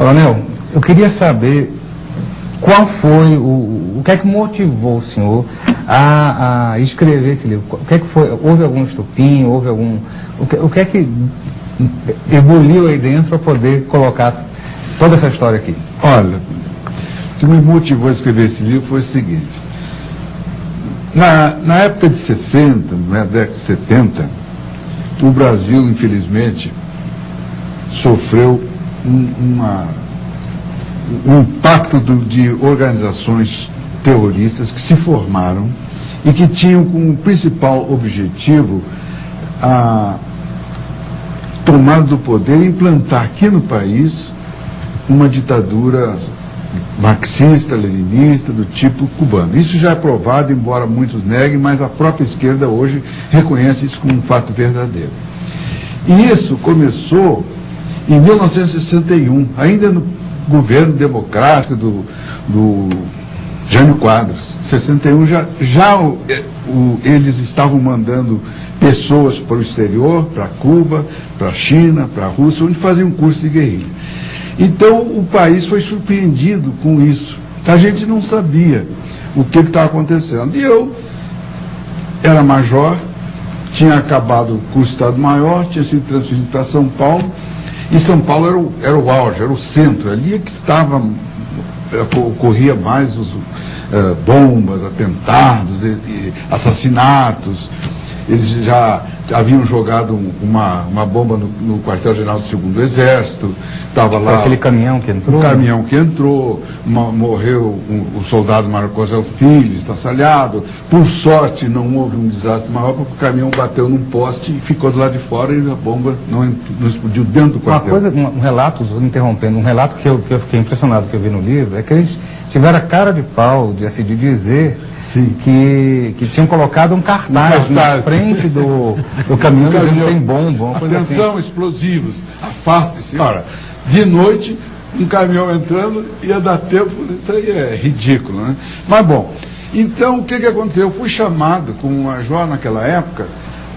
Coronel, eu queria saber qual foi, o que é que motivou o senhor a escrever esse livro? O que é que foi? Houve algum estupim? Houve algum... O que é que ebuliu aí dentro para poder colocar toda essa história aqui? Olha, o que me motivou a escrever esse livro foi o seguinte. Na época de 60, na década de 70, o Brasil, infelizmente, sofreu um impacto de organizações terroristas que se formaram e que tinham como principal objetivo a tomada do poder e implantar aqui no país uma ditadura marxista, leninista, do tipo cubano. Isso já é provado, embora muitos neguem, mas a própria esquerda hoje reconhece isso como um fato verdadeiro. E isso começou em 1961, ainda no governo democrático do Jânio Quadros. Em 61 eles estavam mandando pessoas para o exterior, para Cuba, para a China, para a Rússia, onde faziam curso de guerrilha. Então o país foi surpreendido com isso. A gente não sabia o que estava acontecendo. E eu era major, tinha acabado o curso de Estado-Maior, tinha sido transferido para São Paulo, e São Paulo era o auge, era o centro, ali é que ocorria mais os bombas, atentados, assassinatos. Eles já haviam jogado uma bomba no quartel-general do 2º Exército, estava lá... Aquele caminhão que entrou? Um caminhão que entrou, morreu o soldado Marcos Filho, estraçalhado. Por sorte, não houve um desastre maior, porque o caminhão bateu num poste e ficou do lado de fora e a bomba não explodiu dentro do quartel. Um relato, interrompendo, um relato que eu fiquei impressionado que eu vi no livro, é que eles tiveram a cara de pau de dizer... Que tinham colocado um cartaz na frente do caminhão dizendo que tem bomba. Atenção, assim. Explosivos, afaste-se. Ora, de noite, um caminhão entrando, ia dar tempo, isso aí é ridículo, né? Mas bom, então o que aconteceu? Eu fui chamado como major naquela época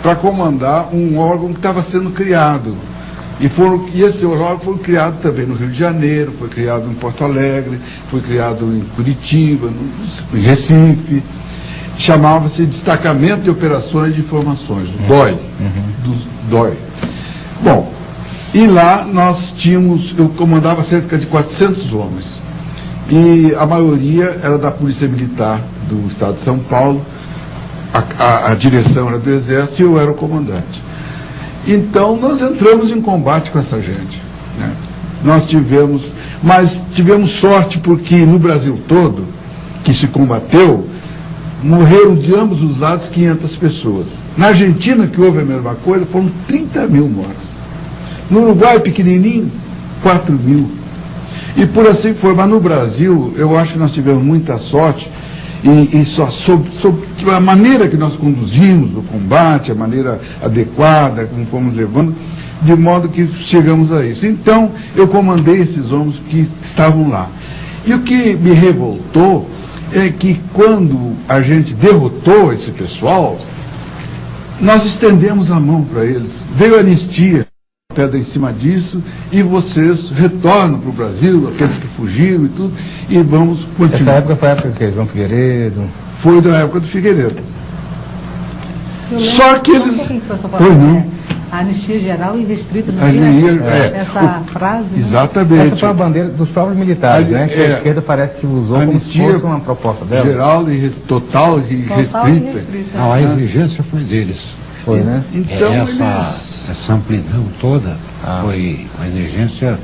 para comandar um órgão que estava sendo criado. E esse órgão foi criado também no Rio de Janeiro, foi criado em Porto Alegre, foi criado em Curitiba, em Recife. Chamava-se Destacamento de Operações de Informações, do DOI. Do DOI. Bom, e lá eu comandava cerca de 400 homens. E a maioria era da Polícia Militar do Estado de São Paulo, a direção era do Exército e eu era o comandante. Então, nós entramos em combate com essa gente, né? Mas tivemos sorte porque no Brasil todo, que se combateu, morreram de ambos os lados 500 pessoas. Na Argentina, que houve a mesma coisa, foram 30 mil mortos. No Uruguai, pequenininho, 4 mil. E por assim foi. Mas no Brasil, eu acho que nós tivemos muita sorte, e só sobre a maneira que nós conduzimos o combate, a maneira adequada, como fomos levando, de modo que chegamos a isso. Então, eu comandei esses homens que estavam lá. E o que me revoltou é que quando a gente derrotou esse pessoal, nós estendemos a mão para eles. Veio a anistia, pedra em cima disso, e vocês retornam para o Brasil, aqueles que fugiram e tudo, e vamos continuar. Essa época foi a época que João Figueiredo? Foi da época do Figueiredo. Só que eles... Pois não. A anistia geral e restrita, não essa frase? Exatamente. Essa foi a bandeira dos próprios militares, né? Que a esquerda parece que usou como se fosse uma proposta dela. Geral e total e restrita. Não, a exigência foi deles. Foi, né? Então, essa amplidão toda foi uma exigência,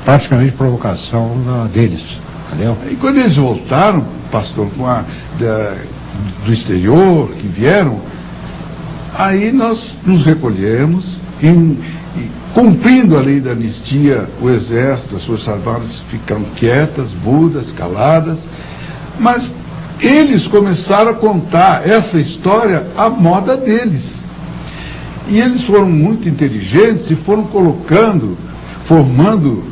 praticamente provocação deles, entendeu? E quando eles voltaram, pastor, do exterior, que vieram, aí nós nos recolhemos, e cumprindo a lei da anistia, o Exército, as Forças Armadas ficaram quietas, mudas, caladas, mas eles começaram a contar essa história à moda deles. E eles foram muito inteligentes e foram formando,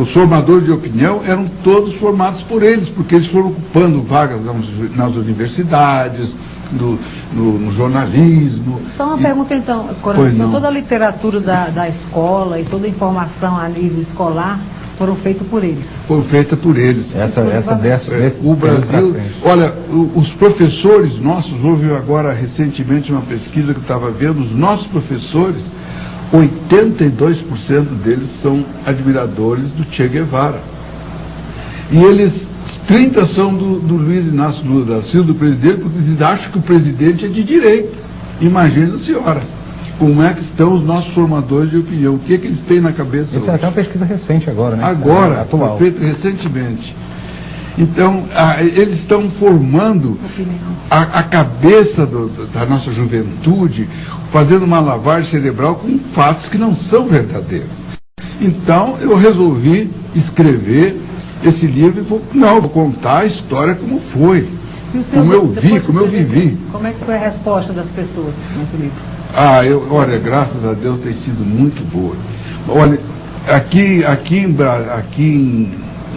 os formadores de opinião eram todos formados por eles, porque eles foram ocupando vagas nas universidades, no jornalismo. Só uma pergunta então, Coronel, toda a literatura da escola e toda a informação a nível escolar foram feitos por eles. Foi feita por eles. O Brasil, olha, os professores nossos, houve agora recentemente uma pesquisa que eu estava vendo, os nossos professores, 82% deles são admiradores do Che Guevara. E eles, 30 são do Luiz Inácio Lula da Silva, do presidente, porque eles acham que o presidente é de direita. Imagina a senhora. Como é que estão os nossos formadores de opinião? O que eles têm na cabeça Isso hoje? é até uma pesquisa recente agora, né? Agora, atual. Foi feito recentemente. Então, eles estão formando a cabeça da nossa juventude, fazendo uma lavagem cerebral com fatos que não são verdadeiros. Então, eu resolvi escrever esse livro e vou contar a história como foi, como eu vi, como eu vivi. Como é que foi a resposta das pessoas nesse livro? Olha, graças a Deus tem sido muito boa. Olha, aqui em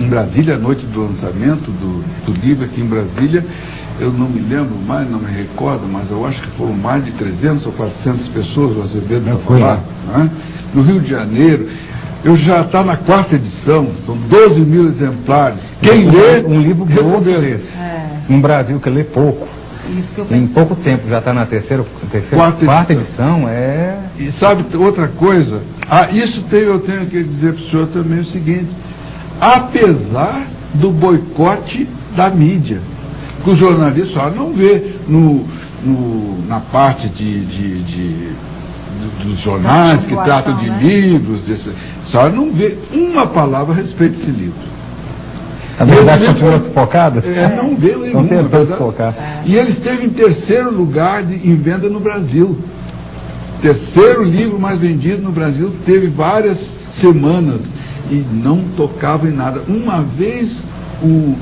Brasília, a noite do lançamento do livro aqui em Brasília, eu não me lembro mais, não me recordo, mas eu acho que foram mais de 300 ou 400 pessoas o Azevedo para falar. Né? No Rio de Janeiro, eu já está na 4ª edição, são 12 mil exemplares. Quem lê... Um livro grosso desse. Um Brasil que lê pouco. Isso que eu em pouco tempo já está na quarta edição. E sabe outra coisa? Isso eu tenho que dizer para o senhor também o seguinte: apesar do boicote da mídia, que os jornalistas não vê na parte dos jornais que tratam de livros, só não vê uma palavra a respeito desse livro. A verdade continua sufocada? Não vê nenhuma. Não tentando sufocar. E ele esteve em 3º lugar em venda no Brasil. 3º livro mais vendido no Brasil, teve várias semanas e não tocava em nada. Uma vez um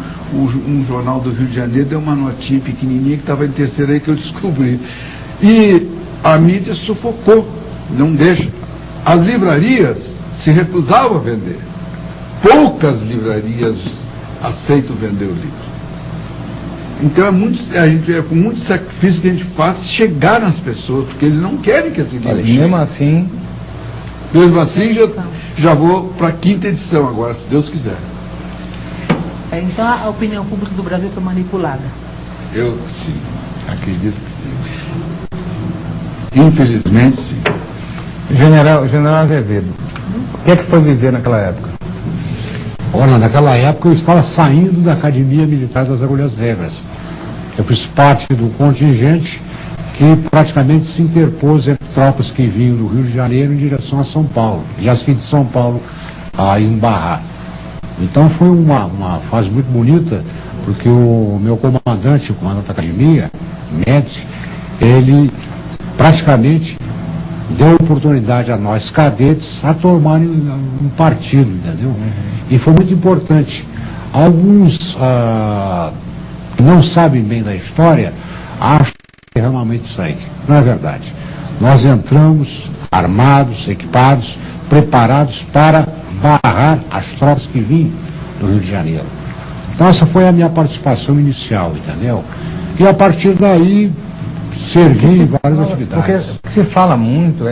jornal do Rio de Janeiro deu uma notinha pequenininha que estava em 3º aí que eu descobri. E a mídia sufocou, não deixa. As livrarias se recusavam a vender. Poucas livrarias aceitam vender o livro. Então é com muito sacrifício que a gente faz chegar nas pessoas, porque eles não querem que esse livro chegue. Mesmo assim, já vou para a 5ª edição agora, se Deus quiser. Então a opinião pública do Brasil foi manipulada? Eu sim, acredito que sim. Infelizmente sim. General Azevedo, o que é que foi viver naquela época? Olha, naquela época eu estava saindo da Academia Militar das Agulhas Negras. Eu fiz parte do contingente que praticamente se interpôs entre tropas que vinham do Rio de Janeiro em direção a São Paulo, e as que de São Paulo a embarrar. Então foi uma fase muito bonita, porque o meu comandante, o comandante da Academia, Médici, ele praticamente deu oportunidade a nós cadetes a tomarem um partido, entendeu? E foi muito importante. Alguns que não sabem bem da história acham que é realmente isso aí. Não é verdade. Nós entramos armados, equipados, preparados para barrar as tropas que vinham do Rio de Janeiro. Então essa foi a minha participação inicial, entendeu? E a partir daí servi em várias atividades. Porque se fala muito,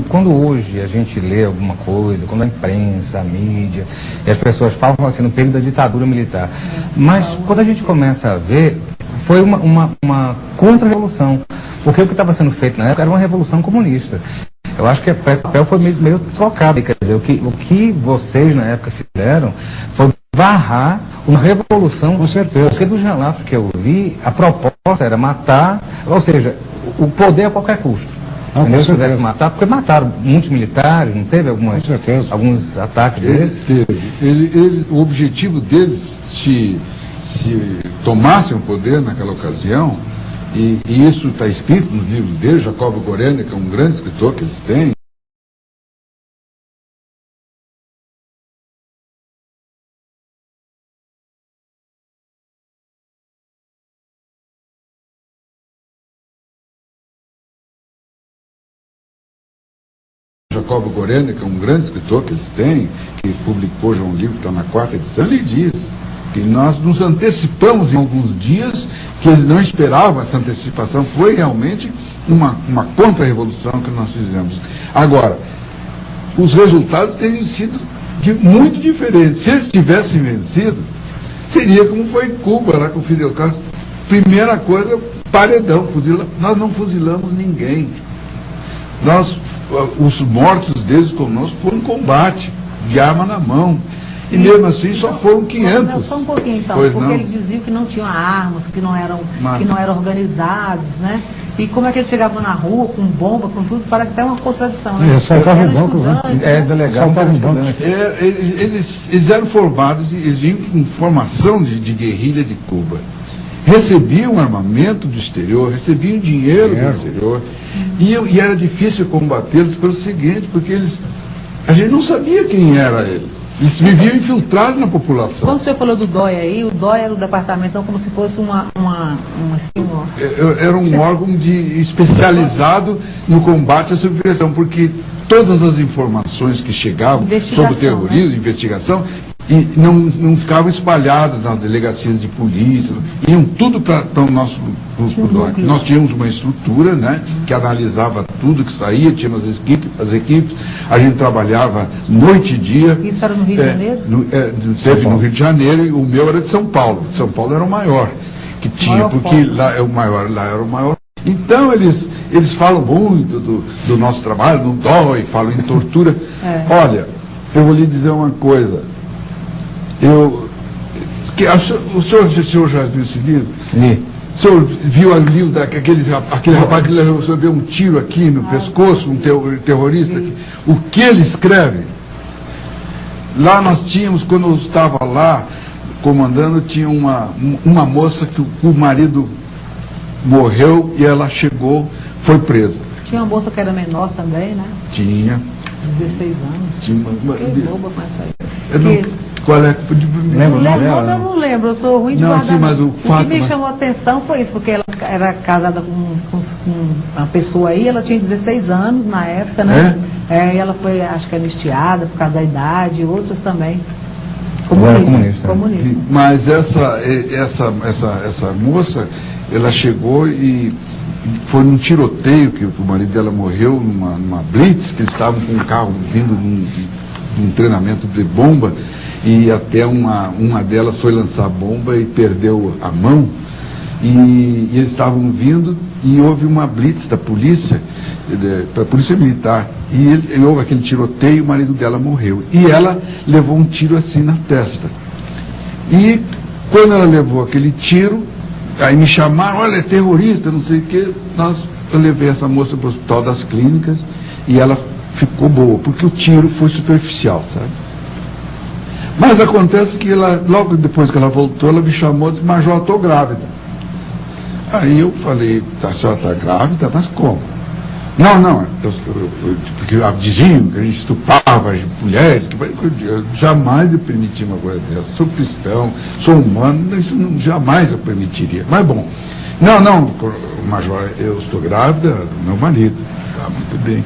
quando hoje a gente lê alguma coisa, quando a imprensa, a mídia, e as pessoas falam assim, no período da ditadura militar. Mas quando a gente começa a ver, foi uma contra-revolução. Porque o que estava sendo feito na época era uma revolução comunista. Eu acho que esse papel foi meio trocado. Quer dizer, o que vocês na época fizeram foi barrar uma revolução. Com certeza. Porque dos relatos que eu vi, a proposta era matar, ou seja, o poder a qualquer custo. Se tivesse que matar, porque mataram muitos militares, não teve alguns ataques desses? O objetivo deles, se tomassem o poder naquela ocasião, e isso está escrito nos livros deles, Jacobo Gorena, que é um grande escritor que eles têm, Jacobo Gorena, que é um grande escritor que eles têm, que publicou já um livro que está na 4ª edição, ele diz que nós nos antecipamos em alguns dias, que eles não esperavam essa antecipação, foi realmente uma contra-revolução que nós fizemos. Agora, os resultados teriam sido muito diferente. Se eles tivessem vencido, seria como foi em Cuba, lá com o Fidel Castro. Primeira coisa, paredão, nós não fuzilamos ninguém. Os mortos deles conosco foram em combate, de arma na mão. E mesmo assim só foram 500. Só um pouquinho então, pois porque não. eles diziam que não tinham armas, que não eram organizados, né? E como é que eles chegavam na rua com bomba, com tudo, parece até uma contradição, né? Saltavam bancos, né? Delegado, Eles eram formados, eles vinham com formação de guerrilha de Cuba. Recebiam armamento do exterior, recebiam dinheiro do exterior. E era difícil combatê-los pelo seguinte, porque a gente não sabia quem era eles. Eles viviam infiltrados na população. Quando o senhor falou do DOI aí, o DOI era o departamento, então, como se fosse era um órgão especializado no combate à subversão, porque todas as informações que chegavam sobre o terrorismo, né? Investigação, e não ficavam espalhadas nas delegacias de polícia, iam tudo para o nosso DOI. Nós tínhamos uma estrutura, né, que analisava tudo que saía, tínhamos as equipes, a gente trabalhava noite e dia. Isso era no Rio de Janeiro? Teve no Rio de Janeiro, e o meu era de São Paulo. São Paulo era o maior que tinha, porque lá era o maior. Então eles falam muito do nosso trabalho, do DOI, falam em tortura. Olha, eu vou lhe dizer uma coisa. O senhor já viu esse livro? Sim. O senhor viu o livro daquele rapaz que recebeu um tiro aqui no pescoço, um terrorista? O que ele escreve? Lá nós tínhamos, quando eu estava lá comandando, tinha uma moça que o marido morreu e ela foi presa. Tinha uma moça que era menor também, né? Tinha. 16 anos. Tinha Fiquei boba com essa aí. Qual é? Eu não lembro, eu sou ruim de guardar. Sim, mas o que me chamou a atenção foi isso, porque ela era casada com uma pessoa aí, ela tinha 16 anos na época, né? E ela foi, acho que anistiada por causa da idade, outros também. Comunista. Mas essa moça, ela chegou e foi num tiroteio que o marido dela morreu numa blitz, que eles estavam com um carro vindo de um treinamento de bomba, e até uma delas foi lançar bomba e perdeu a mão, e eles estavam vindo e houve uma blitz da polícia, da polícia militar, e houve aquele tiroteio e o marido dela morreu. E ela levou um tiro assim na testa. E quando ela levou aquele tiro, aí me chamaram, olha, é terrorista, não sei o quê. Eu levei essa moça para o Hospital das Clínicas e ela ficou boa, porque o tiro foi superficial, sabe? Mas acontece que logo depois que ela voltou, ela me chamou e disse, Major, eu estou grávida. Aí eu falei, a senhora está grávida? Mas como? Não, porque diziam que a gente estuprava as mulheres, eu jamais eu permiti uma coisa dessa. Sou cristão, sou humano, isso jamais eu permitiria. Mas bom, não, Major, eu estou grávida do meu marido. Tá, muito bem.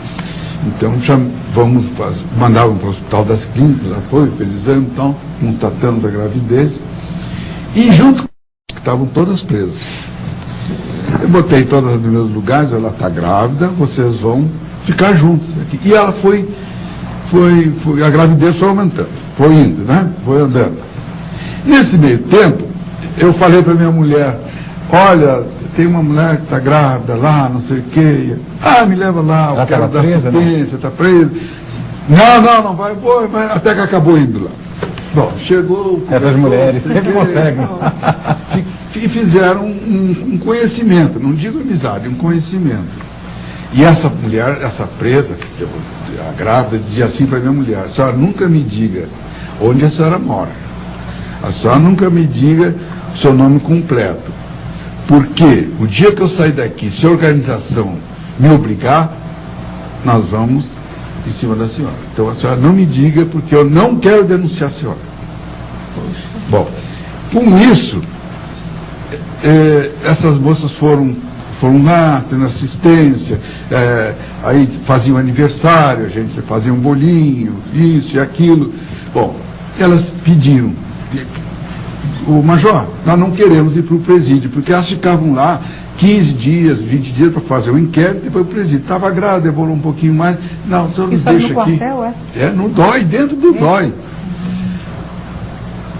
Então mandavam para o Hospital das Clínicas, ela foi, fez exame, então, constatamos a gravidez. E junto com que estavam todas presas. Eu botei todas nos meus lugares, ela está grávida, vocês vão ficar juntos aqui. E ela a gravidez foi aumentando, foi indo, né? Foi andando. Nesse meio tempo, eu falei para minha mulher, olha, tem uma mulher que está grávida lá, não sei o quê. Me leva lá, eu quero dar assistência, está presa. Não, vai, até que acabou indo lá. Bom, chegou... Essas mulheres sempre conseguem. E fizeram um conhecimento, não digo amizade, um conhecimento. E essa mulher, essa presa, a grávida, dizia assim para minha mulher, a senhora nunca me diga onde a senhora mora. A senhora nunca me diga o seu nome completo. Porque o dia que eu sair daqui, se a organização me obrigar, nós vamos em cima da senhora. Então a senhora não me diga, porque eu não quero denunciar a senhora. Bom, com isso, essas moças foram lá, tendo assistência, aí faziam aniversário, a gente fazia um bolinho, isso e aquilo. Bom, elas pediram, o Major, nós não queremos ir para o presídio, porque elas ficavam lá 15 dias, 20 dias para fazer o inquérito, depois o presídio estava grave, demorou um pouquinho mais. Não, o senhor nos deixa no aqui. Quartel, é, no DOI, dentro do DOI.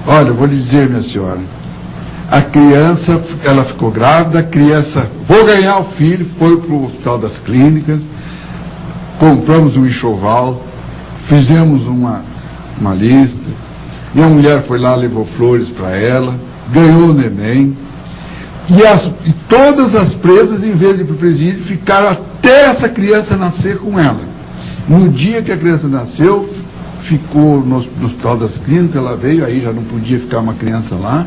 Olha, eu vou lhe dizer, minha senhora, a criança, ela ficou grávida, a criança, vou ganhar o filho, foi para o Hospital das Clínicas, compramos um enxoval, fizemos uma lista, minha mulher foi lá, levou flores para ela, ganhou o neném, e todas as presas, em vez de ir para o presídio, ficaram até essa criança nascer com ela. No dia que a criança nasceu, ficou no Hospital das Clínicas, ela veio, aí já não podia ficar uma criança lá,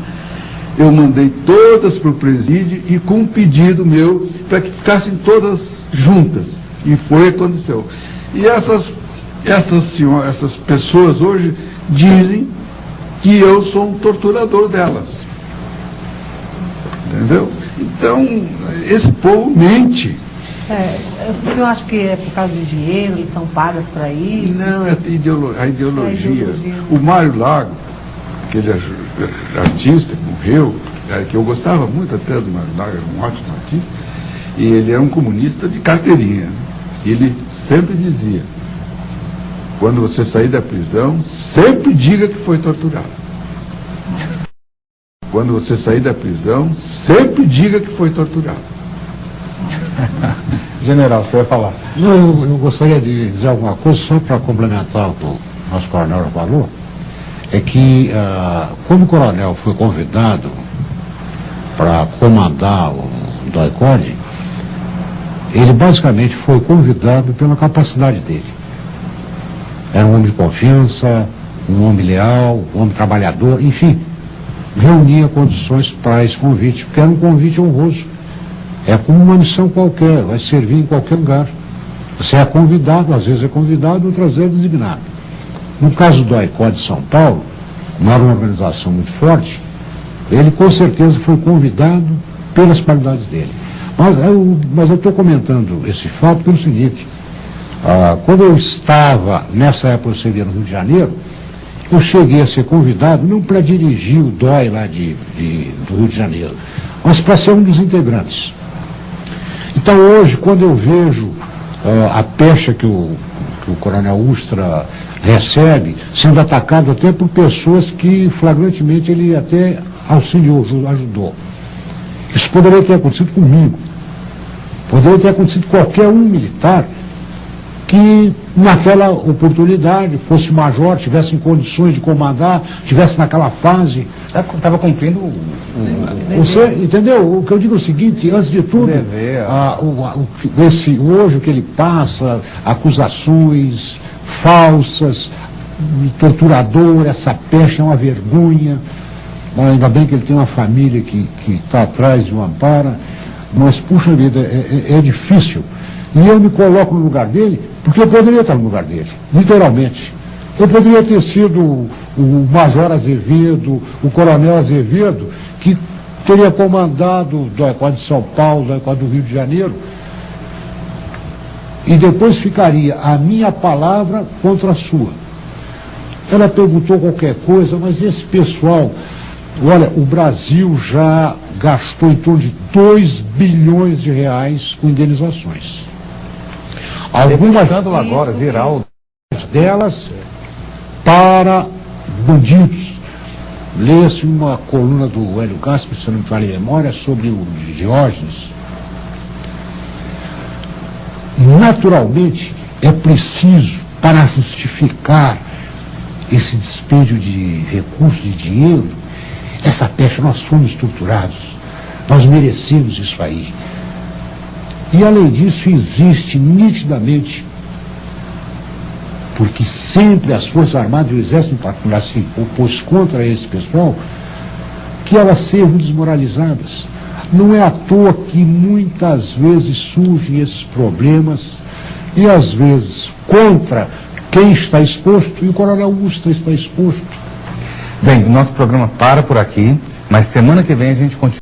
eu mandei todas para o presídio e com um pedido meu para que ficassem todas juntas. E foi o que aconteceu. E essas pessoas hoje dizem que eu sou um torturador delas. Entendeu? Então, esse povo mente. O senhor acha que é por causa de dinheiro, eles são pagas para isso? Não, é a ideologia. O Mário Lago, aquele artista que morreu, que eu gostava muito até do Mário Lago, era um ótimo artista, e ele era um comunista de carteirinha. Ele sempre dizia, quando você sair da prisão, sempre diga que foi torturado. Quando você sair da prisão, sempre diga que foi torturado. General, você vai falar. Eu gostaria de dizer alguma coisa só para complementar o que o nosso coronel falou. É que quando o coronel foi convidado para comandar o DOI-CODE, ele basicamente foi convidado pela capacidade dele. Era um homem de confiança, um homem leal, um homem trabalhador, enfim, reunia condições para esse convite, porque era um convite honroso. É como uma missão qualquer, vai servir em qualquer lugar. Você é convidado, às vezes é convidado, outras vezes é designado. No caso do DOI-CODE de São Paulo, como era uma organização muito forte, ele com certeza foi convidado pelas qualidades dele. Mas eu estou comentando esse fato pelo seguinte, quando eu estava, nessa época eu servia no Rio de Janeiro, eu cheguei a ser convidado, não para dirigir o DOI lá do Rio de Janeiro, mas para ser um dos integrantes. Então hoje, quando eu vejo a pecha que o coronel Ustra recebe, sendo atacado até por pessoas que flagrantemente ele até auxiliou, ajudou. Isso poderia ter acontecido comigo. Poderia ter acontecido com qualquer um militar que naquela oportunidade fosse major, tivesse em condições de comandar, tivesse naquela fase. Estava cumprindo Você entendeu? O que eu digo é o seguinte, antes de tudo, hoje o que ele passa, acusações falsas, torturador, essa pecha é uma vergonha. Ainda bem que ele tem uma família que está atrás de um amparo, mas, puxa vida, é difícil. E eu me coloco no lugar dele, porque eu poderia estar no lugar dele, literalmente. Eu poderia ter sido o Major Azevedo, o Coronel Azevedo, que teria comandado o DOI-CODE de São Paulo, o DOI-CODE do Rio de Janeiro, e depois ficaria a minha palavra contra a sua. Ela perguntou qualquer coisa, mas esse pessoal, olha, o Brasil já gastou em torno de 2 bilhões de reais com indenizações. Algumas agora, Ziraldo, delas para bandidos. Lê-se uma coluna do Hélio Gaspar, se não me falha a memória, sobre o Diógenes. Naturalmente, é preciso, para justificar esse dispêndio de recursos, de dinheiro, essa pecha, nós fomos torturados, nós merecemos isso aí. E além disso, existe nitidamente, porque sempre as Forças Armadas e o Exército em particular se opôs contra esse pessoal, que elas sejam desmoralizadas. Não é à toa que muitas vezes surgem esses problemas, e às vezes contra quem está exposto, e o Coronel Ustra está exposto. Bem, o nosso programa para por aqui, mas semana que vem a gente continua.